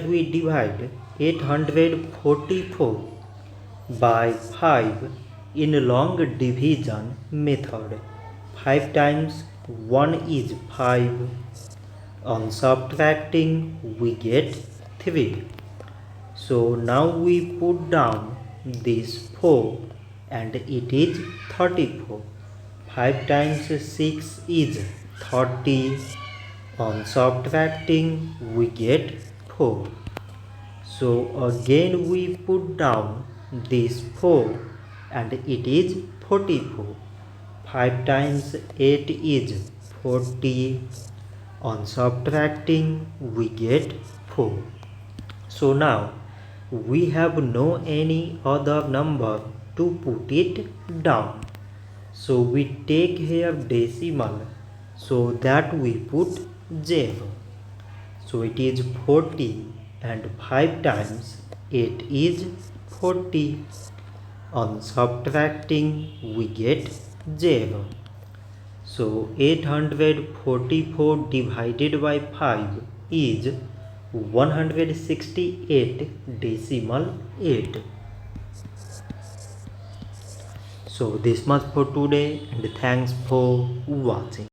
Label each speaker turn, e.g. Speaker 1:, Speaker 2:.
Speaker 1: we divide 844 by 5 in long division method. 5 times 1 is 5. On subtracting we get 3. So now we put down this 4 and it is 34. 5 times 6 is 30. On subtracting we get 4. So again we put down this 4 and it is 44. 5 times 8 is 40. On subtracting we get 4. So now we have no any other number to put it down. So we take here decimal, so that we put 0. So it is 40 and 5 times 8 is 40. On subtracting we get 0. So 844 divided by 5 is 168.8. So this much for today and thanks for watching.